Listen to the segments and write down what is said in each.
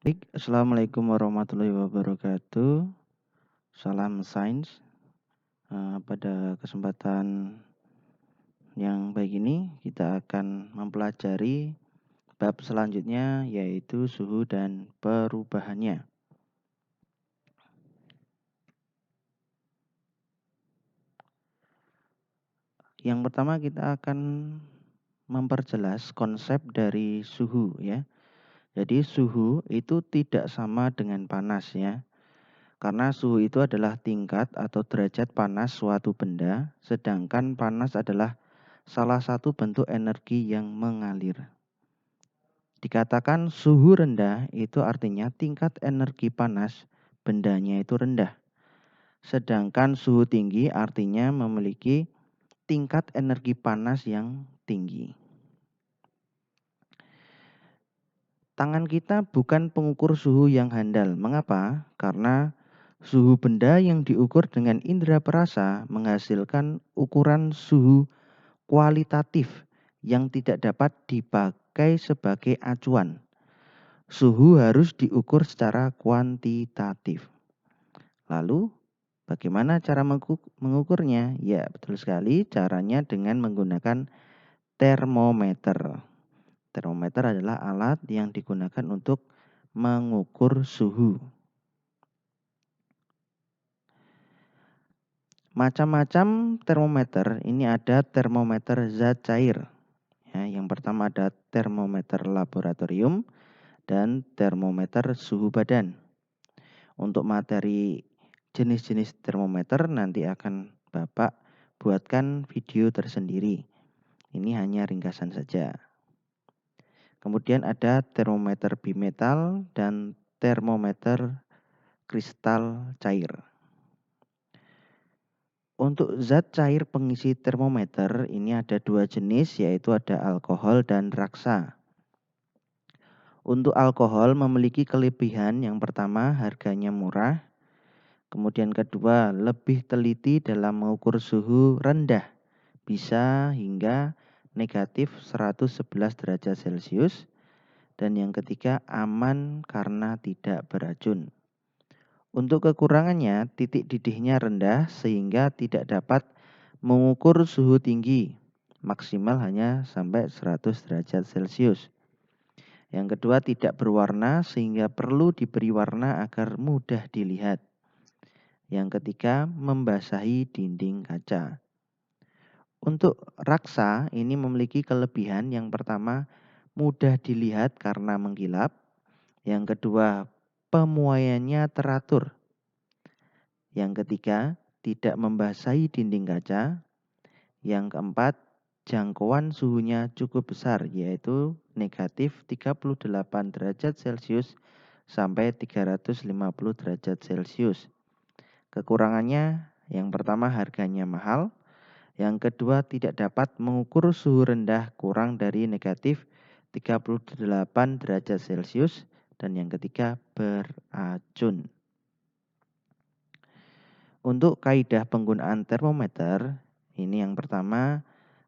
Baik, Assalamualaikum warahmatullahi wabarakatuh. Salam sains. Pada kesempatan yang baik ini kita akan mempelajari bab selanjutnya yaitu suhu dan perubahannya. Yang pertama kita akan memperjelas konsep dari suhu ya. Jadi suhu itu tidak sama dengan panas ya. Karena suhu itu adalah tingkat atau derajat panas suatu benda, sedangkan panas adalah salah satu bentuk energi yang mengalir. Dikatakan suhu rendah itu artinya tingkat energi panas bendanya itu rendah. Sedangkan suhu tinggi artinya memiliki tingkat energi panas yang tinggi. Tangan kita bukan pengukur suhu yang handal. Mengapa? Karena suhu benda yang diukur dengan indera perasa menghasilkan ukuran suhu kualitatif yang tidak dapat dipakai sebagai acuan. Suhu harus diukur secara kuantitatif. Lalu, bagaimana cara mengukurnya? Ya, betul sekali, caranya dengan menggunakan termometer. Termometer adalah alat yang digunakan untuk mengukur suhu. Macam-macam termometer, ini ada termometer zat cair. Ya, yang pertama ada termometer laboratorium dan termometer suhu badan. Untuk materi jenis-jenis termometer nanti akan Bapak buatkan video tersendiri. Ini hanya ringkasan saja. Kemudian ada termometer bimetal dan termometer kristal cair. Untuk zat cair pengisi termometer ini ada dua jenis, yaitu ada alkohol dan raksa. Untuk alkohol memiliki kelebihan, yang pertama harganya murah, kemudian kedua lebih teliti dalam mengukur suhu rendah, bisa hingga negatif 111 derajat Celcius, dan yang ketiga aman karena tidak beracun. Untuk kekurangannya, titik didihnya rendah sehingga tidak dapat mengukur suhu tinggi, maksimal hanya sampai 100 derajat Celcius. Yang kedua, tidak berwarna sehingga perlu diberi warna agar mudah dilihat. Yang ketiga, membasahi dinding kaca. Untuk raksa, ini memiliki kelebihan. Yang pertama, mudah dilihat karena mengkilap. Yang kedua, pemuaiannya teratur. Yang ketiga, tidak membasahi dinding kaca. Yang keempat, jangkauan suhunya cukup besar, yaitu negatif 38 derajat Celcius sampai 350 derajat Celcius. Kekurangannya, yang pertama harganya mahal, yang kedua tidak dapat mengukur suhu rendah kurang dari negatif 38 derajat Celcius, dan yang ketiga beracun. Untuk kaidah penggunaan termometer, ini yang pertama,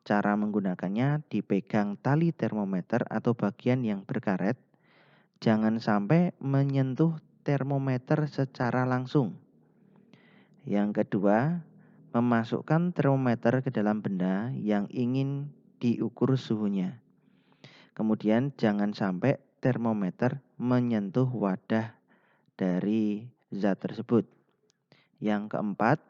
cara menggunakannya dipegang tali termometer atau bagian yang berkaret. Jangan sampai menyentuh termometer secara langsung. Yang kedua, memasukkan termometer ke dalam benda yang ingin diukur suhunya. Kemudian jangan sampai termometer menyentuh wadah dari zat tersebut. Yang keempat,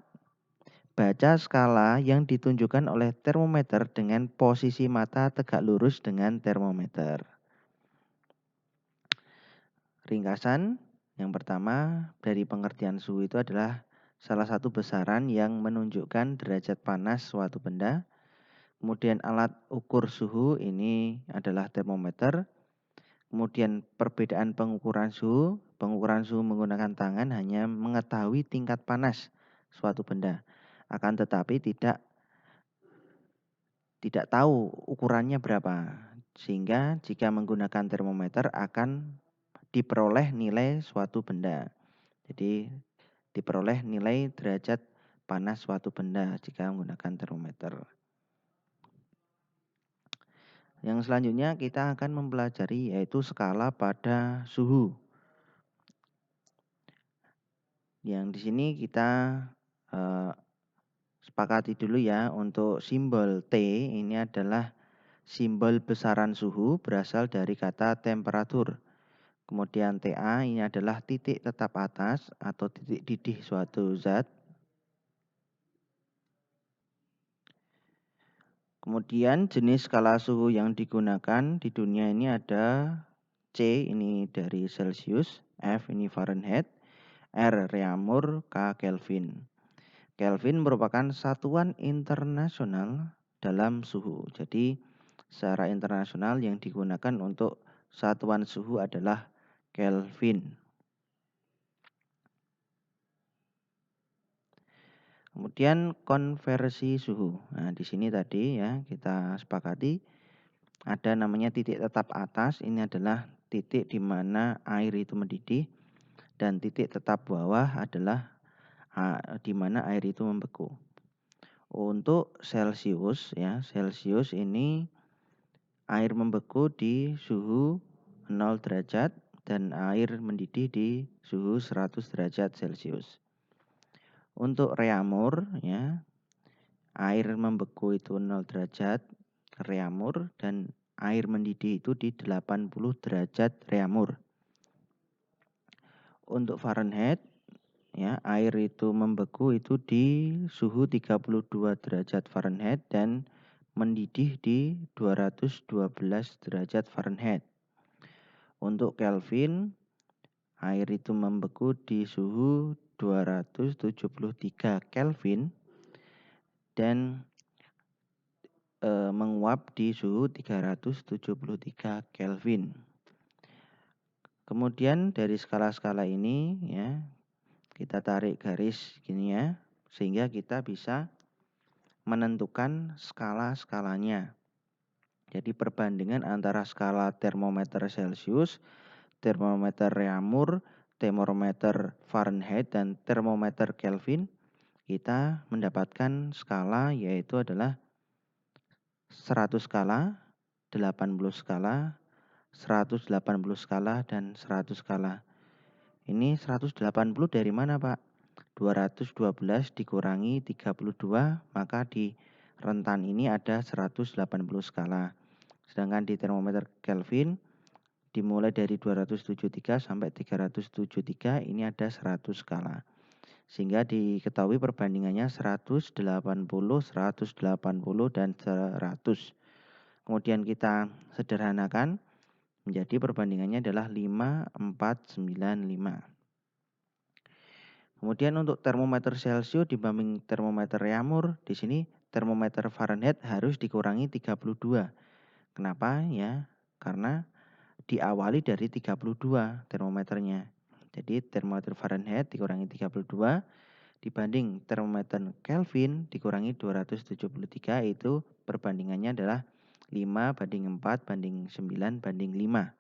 baca skala yang ditunjukkan oleh termometer dengan posisi mata tegak lurus dengan termometer. Ringkasan, yang pertama dari pengertian suhu itu adalah salah satu besaran yang menunjukkan derajat panas suatu benda. Kemudian alat ukur suhu ini adalah termometer. Kemudian perbedaan pengukuran suhu menggunakan tangan hanya mengetahui tingkat panas suatu benda. Akan tetapi tidak tahu ukurannya berapa. Sehingga jika menggunakan termometer akan diperoleh nilai suatu benda. Jadi diperoleh nilai derajat panas suatu benda jika menggunakan termometer. Yang selanjutnya kita akan mempelajari yaitu skala pada suhu. Yang di sini kita sepakati dulu ya, untuk simbol T ini adalah simbol besaran suhu berasal dari kata temperatur. Kemudian TA ini adalah titik tetap atas atau titik didih suatu zat. Kemudian jenis skala suhu yang digunakan di dunia ini ada C ini dari Celsius, F ini Fahrenheit, R Reaumur, K Kelvin. Kelvin merupakan satuan internasional dalam suhu. Jadi secara internasional yang digunakan untuk satuan suhu adalah Kelvin. Kemudian konversi suhu. Nah, di sini tadi ya kita sepakati ada namanya titik tetap atas. Ini adalah titik di mana air itu mendidih, dan titik tetap bawah adalah di mana air itu membeku. Untuk Celsius ya, Celsius ini air membeku di suhu 0 derajat dan air mendidih di suhu 100 derajat Celcius. Untuk Reaumur ya, air membeku itu 0 derajat Reaumur dan air mendidih itu di 80 derajat Reaumur. Untuk Fahrenheit ya, air itu membeku itu di suhu 32 derajat Fahrenheit dan mendidih di 212 derajat Fahrenheit. Untuk Kelvin, air itu membeku di suhu 273 Kelvin dan menguap di suhu 373 Kelvin. Kemudian dari skala-skala ini ya, kita tarik garis gini ya, sehingga kita bisa menentukan skala-skalanya. Jadi perbandingan antara skala termometer Celcius, termometer Reaumur, termometer Fahrenheit, dan termometer Kelvin, kita mendapatkan skala yaitu adalah 100 skala, 80 skala, 180 skala, dan 100 skala. Ini 180 dari mana, Pak? 212 dikurangi 32, maka di rentan ini ada 180 skala. Sedangkan di termometer Kelvin dimulai dari 273 sampai 373 ini ada 100 skala. Sehingga diketahui perbandingannya 180, 180 dan 100. Kemudian kita sederhanakan menjadi perbandingannya adalah 5, 4, 9, 5. Kemudian untuk termometer Celcius dibanding termometer Reaumur, di sini termometer Fahrenheit harus dikurangi 32. Kenapa ya? Karena diawali dari 32 termometernya. Jadi termometer Fahrenheit dikurangi 32 dibanding termometer Kelvin dikurangi 273, itu perbandingannya adalah 5 banding 4 banding 9 banding 5.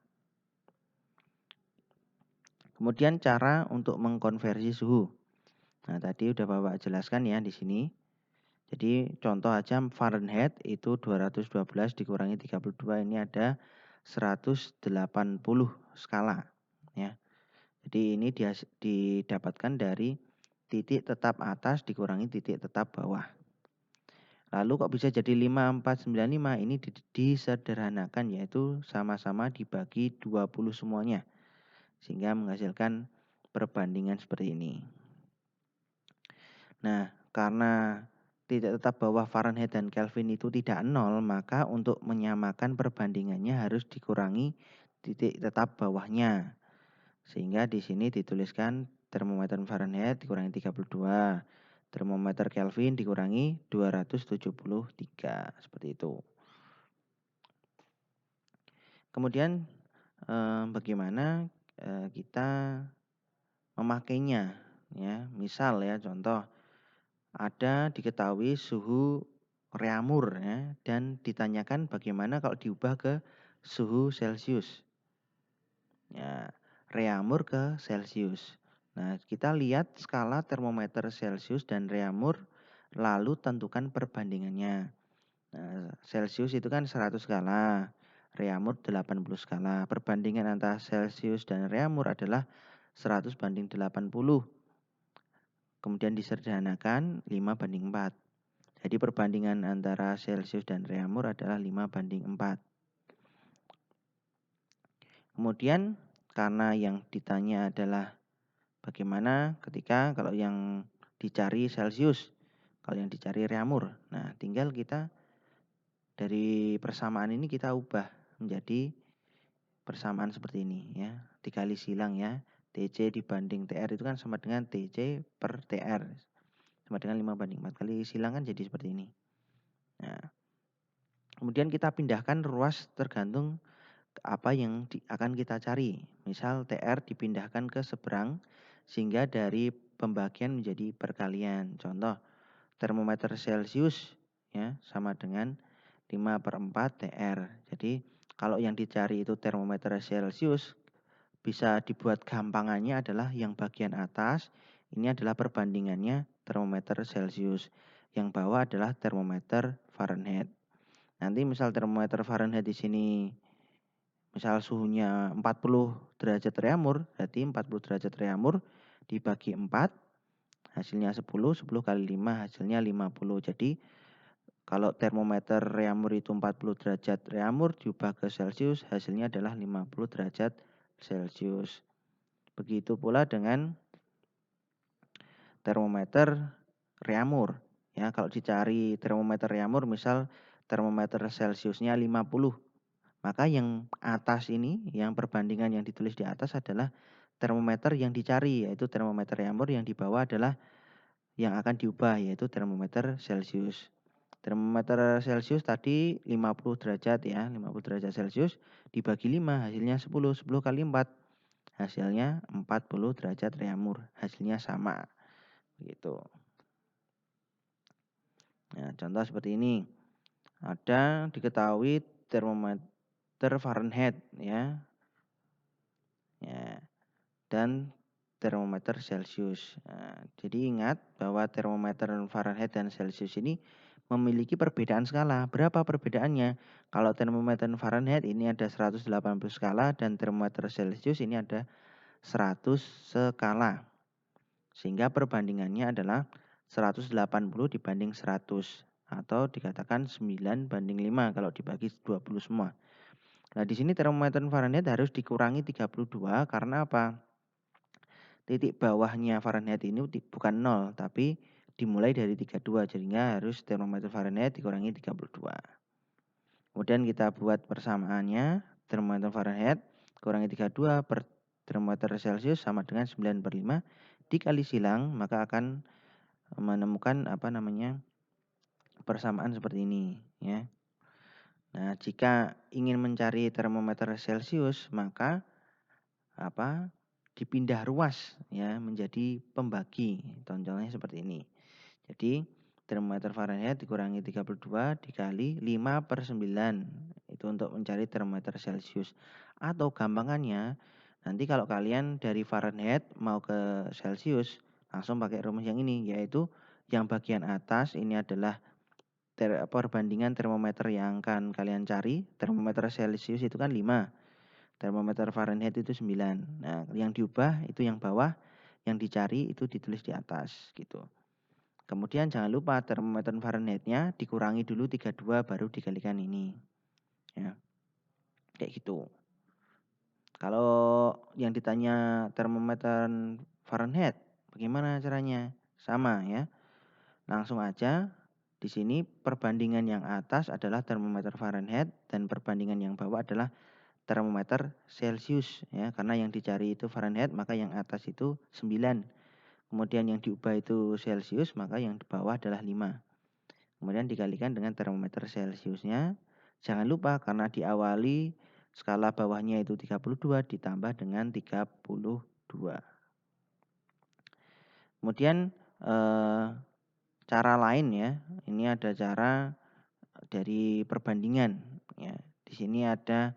Kemudian cara untuk mengkonversi suhu. Nah, tadi udah Bapak jelaskan ya di sini. Jadi contoh aja Fahrenheit itu 212 dikurangi 32 ini ada 180 skala ya. Jadi ini didapatkan dari titik tetap atas dikurangi titik tetap bawah. Lalu kok bisa jadi 5, 4, 9, 5? Ini disederhanakan, yaitu sama-sama dibagi 20 semuanya. Sehingga menghasilkan perbandingan seperti ini. Nah, karena titik tetap bawah Fahrenheit dan Kelvin itu tidak 0, maka untuk menyamakan perbandingannya harus dikurangi titik tetap bawahnya. Sehingga di sini dituliskan termometer Fahrenheit dikurangi 32, termometer Kelvin dikurangi 273, seperti itu. Kemudian bagaimana kita memakainya ya. Misal ya, contoh ada diketahui suhu Reaumur ya, dan ditanyakan bagaimana kalau diubah ke suhu Celcius. Ya, Reaumur ke Celcius. Nah, kita lihat skala termometer Celcius dan Reaumur, lalu tentukan perbandingannya. Nah, Celcius itu kan 100 skala, Reaumur 80 skala. Perbandingan antara Celcius dan Reaumur adalah 100 banding 80. kemudian disederhanakan 5:4. Jadi perbandingan antara Celsius dan Reaumur adalah 5:4. Kemudian karena yang ditanya adalah bagaimana ketika kalau yang dicari Celsius, kalau yang dicari Reaumur. Nah, tinggal kita dari persamaan ini kita ubah menjadi persamaan seperti ini ya. Dikali silang ya. TC dibanding TR itu kan sama dengan TC per TR. Sama dengan 5:4. Kali silang kan jadi seperti ini. Nah, kemudian kita pindahkan ruas tergantung apa yang akan kita cari. Misal TR dipindahkan ke seberang sehingga dari pembagian menjadi perkalian. Contoh, termometer Celsius ya sama dengan 5/4 TR. Jadi kalau yang dicari itu termometer Celsius, bisa dibuat gampangannya adalah yang bagian atas ini adalah perbandingannya termometer Celsius. Yang bawah adalah termometer Fahrenheit. Nanti misal termometer Fahrenheit di sini misal suhunya 40 derajat Reaumur, berarti 40 derajat Reaumur dibagi 4, hasilnya 10, 10 kali 5 hasilnya 50. Jadi kalau termometer Reaumur itu 40 derajat Reaumur diubah ke Celsius, hasilnya adalah 50 derajat Celsius. Begitu pula dengan termometer Reaumur. Ya, kalau dicari termometer Reaumur, misal termometer Celsiusnya 50, maka yang atas ini, yang perbandingan yang ditulis di atas adalah termometer yang dicari, yaitu termometer Reaumur, yang di bawah adalah yang akan diubah, yaitu termometer Celsius. Termometer Celsius tadi 50 derajat ya, 50 derajat Celsius dibagi 5 hasilnya 10, 10 kali 4 hasilnya 40 derajat Reaumur, hasilnya sama. Begitu. Nah, contoh seperti ini. Ada diketahui termometer Fahrenheit ya. Ya, dan termometer Celsius. Nah, jadi ingat bahwa termometer Fahrenheit dan Celsius ini memiliki perbedaan skala. Berapa perbedaannya? Kalau termometer Fahrenheit ini ada 180 skala dan termometer Celsius ini ada 100 skala. Sehingga perbandingannya adalah 180 dibanding 100 atau dikatakan 9:5 kalau dibagi 20 semua. Nah, di sini termometer Fahrenheit harus dikurangi 32 karena apa? Titik bawahnya Fahrenheit ini bukan 0 tapi dimulai dari 32, jadinya harus termometer Fahrenheit dikurangi 32. Kemudian kita buat persamaannya, termometer Fahrenheit kurangi 32 per termometer Celsius sama dengan 9/5 dikali silang, maka akan menemukan persamaan seperti ini ya. Nah, jika ingin mencari termometer Celsius, maka dipindah ruas ya menjadi pembagi. Contohnya seperti ini. Jadi termometer Fahrenheit dikurangi 32 dikali 5/9. Itu untuk mencari termometer Celsius. Atau gampangannya, nanti kalau kalian dari Fahrenheit mau ke Celsius, langsung pakai rumus yang ini, yaitu yang bagian atas ini adalah perbandingan termometer yang akan kalian cari. Termometer Celsius itu kan 5. Termometer Fahrenheit itu 9. Nah, yang diubah itu yang bawah, yang dicari itu ditulis di atas gitu. Kemudian jangan lupa termometer Fahrenheit-nya dikurangi dulu 32 baru dikalikan ini. Ya. Kayak gitu. Kalau yang ditanya termometer Fahrenheit, bagaimana caranya? Sama ya. Langsung aja di sini perbandingan yang atas adalah termometer Fahrenheit dan perbandingan yang bawah adalah termometer Celsius ya, karena yang dicari itu Fahrenheit maka yang atas itu 9. Kemudian yang diubah itu Celsius maka yang di bawah adalah 5. Kemudian dikalikan dengan termometer Celsiusnya. Jangan lupa karena diawali skala bawahnya itu 32 ditambah dengan 32. Kemudian cara lain ya, ini ada cara dari perbandingan ya. Di sini ada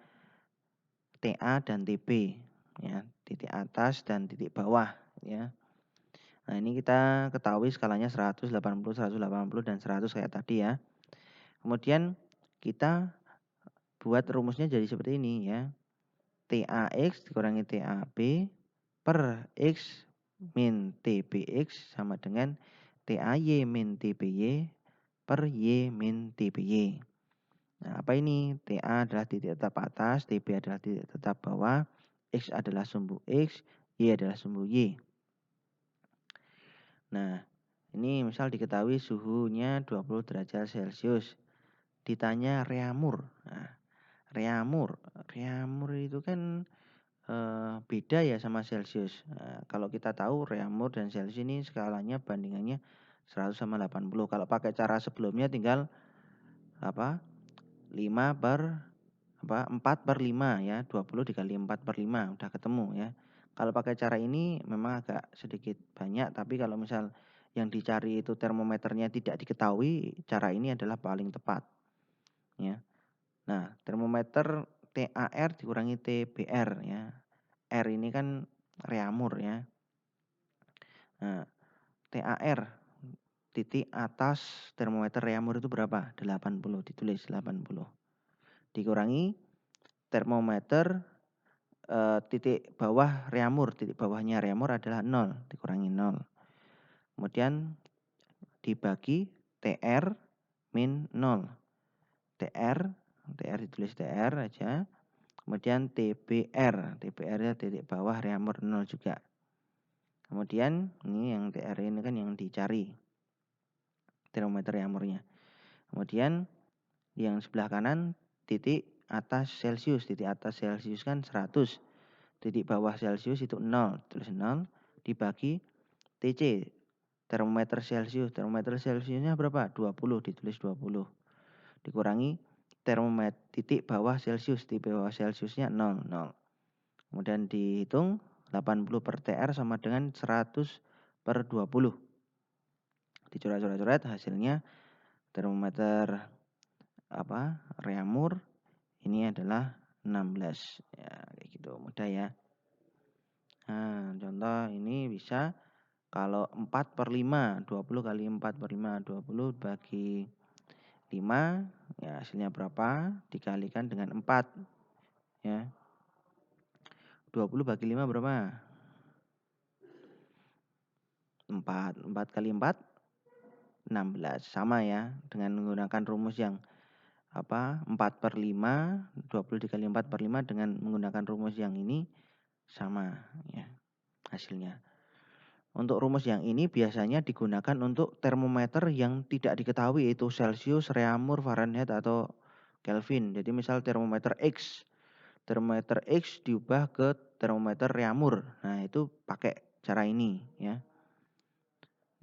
TA dan TB ya, titik atas dan titik bawah ya. Nah, ini kita ketahui skalanya 180, 180 dan 100 kayak tadi ya. Kemudian kita buat rumusnya jadi seperti ini ya. TAX dikurangi TAB per X min TBX sama dengan TAY min TBY per Y min TBY. Nah, apa ini? TA adalah titik tetap atas, TB adalah titik tetap bawah, X adalah sumbu X, Y adalah sumbu Y. Nah, ini misal diketahui suhunya 20 derajat Celcius. Ditanya reamur. Nah, reamur itu kan beda ya sama Celcius. Nah, kalau kita tahu reamur dan Celcius ini skalanya bandingannya 100 sama 80. Kalau pakai cara sebelumnya tinggal 4/5 ya, 20 dikali 4/5 udah ketemu ya. Kalau pakai cara ini memang agak sedikit banyak, tapi kalau misal yang dicari itu termometernya tidak diketahui, cara ini adalah paling tepat ya. Nah, termometer TAR dikurangi TBR ya. R ini kan reamur ya. Nah, TAR titik atas termometer reamur itu berapa? 80, ditulis 80. Dikurangi termometer titik bawah reamur, titik bawahnya reamur adalah 0, dikurangi 0. Kemudian dibagi TR min 0. TR ditulis TR aja. Kemudian TBR nya titik bawah reamur 0 juga. Kemudian ini yang TR ini kan yang dicari termometer reamurnya. Kemudian yang sebelah kanan titik atas Celcius. Titik atas Celcius kan 100. Titik bawah Celcius itu 0. Tulis 0 dibagi TC. Termometer Celcius. Termometer Celciusnya berapa? 20. Ditulis 20. Dikurangi termometer titik bawah Celcius. Titik bawah Celciusnya 0. 0. Kemudian dihitung 80 per TR sama dengan 100 per 20. Dicoret-coret hasilnya termometer reamur ini adalah 16 ya, kayak gitu mudah ya. Nah, contoh ini bisa kalau 4/5, 20 kali 4/5, 20 bagi 5 ya hasilnya berapa? Dikalikan dengan 4 ya. 20 bagi 5 berapa? 4. 4 kali 4 16. Sama ya dengan menggunakan rumus yang 4/5, 20 dikali 4/5 dengan menggunakan rumus yang ini sama ya hasilnya. Untuk rumus yang ini biasanya digunakan untuk termometer yang tidak diketahui yaitu Celcius, reamur, Fahrenheit atau Kelvin. Jadi misal termometer X diubah ke termometer reamur. Nah, itu pakai cara ini ya.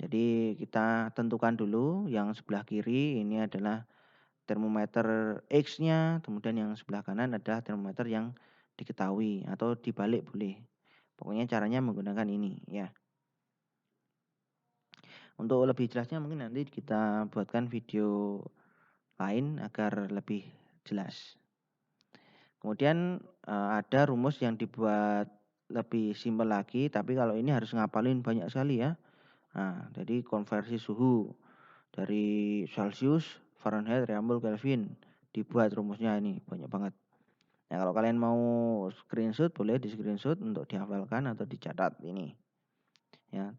Jadi kita tentukan dulu yang sebelah kiri ini adalah termometer X-nya, kemudian yang sebelah kanan adalah termometer yang diketahui atau dibalik boleh. Pokoknya caranya menggunakan ini ya. Untuk lebih jelasnya mungkin nanti kita buatkan video lain agar lebih jelas. Kemudian ada rumus yang dibuat lebih simpel lagi, tapi kalau ini harus ngapalin banyak sekali ya. Nah, jadi konversi suhu dari Celcius, Fahrenheit, reamur, Kelvin dibuat rumusnya ini banyak banget. Nah, kalau kalian mau screenshot boleh di screenshot untuk dihafalkan atau dicatat ini. Ya.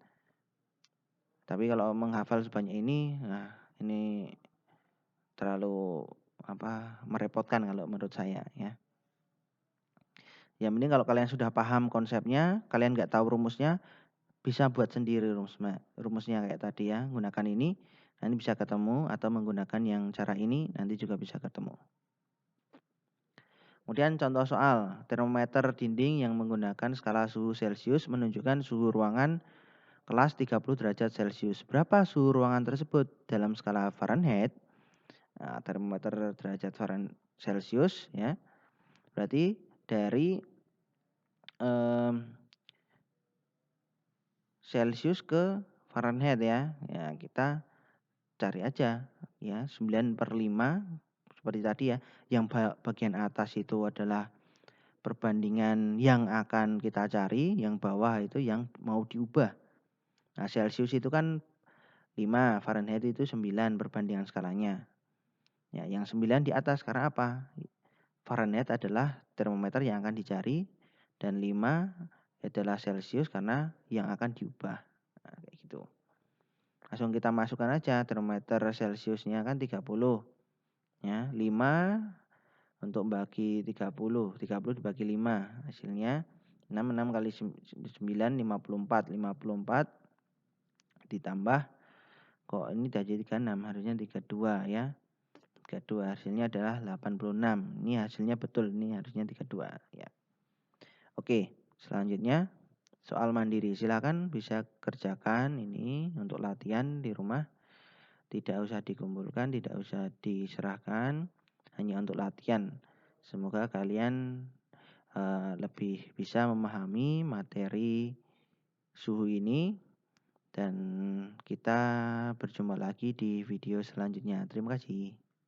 Tapi kalau menghafal sebanyak ini, nah ini terlalu merepotkan kalau menurut saya ya. Yang penting kalau kalian sudah paham konsepnya, kalian nggak tahu rumusnya, bisa buat sendiri rumusnya kayak tadi ya, gunakan ini, nanti bisa ketemu atau menggunakan yang cara ini nanti juga bisa ketemu. Kemudian contoh soal, termometer dinding yang menggunakan skala suhu Celcius menunjukkan suhu ruangan kelas 30 derajat Celcius. Berapa suhu ruangan tersebut dalam skala Fahrenheit? Nah, termometer derajat Celcius ya. Berarti dari Celcius ke Fahrenheit ya. Ya, kita cari aja ya 9/5 seperti tadi ya. Yang bagian atas itu adalah perbandingan yang akan kita cari, yang bawah itu yang mau diubah. Nah, Celcius itu kan 5, Fahrenheit itu 9 perbandingan skalanya. Ya, yang 9 di atas karena apa? Fahrenheit adalah termometer yang akan dicari dan 5 adalah Celsius karena yang akan diubah. Nah, kayak gitu. Langsung kita masukkan aja termometer Celsiusnya kan 30. Ya, 5 untuk bagi 30 dibagi 5 hasilnya 6 kali 9 54 ditambah kok ini udah jadi 36 harusnya 32 ya. 32 hasilnya adalah 86. Ini hasilnya betul, ini harusnya 32 ya. Oke, selanjutnya soal mandiri. Silakan bisa kerjakan ini untuk latihan di rumah. Tidak usah dikumpulkan, tidak usah diserahkan, hanya untuk latihan. Semoga kalian lebih bisa memahami materi suhu ini dan kita berjumpa lagi di video selanjutnya. Terima kasih.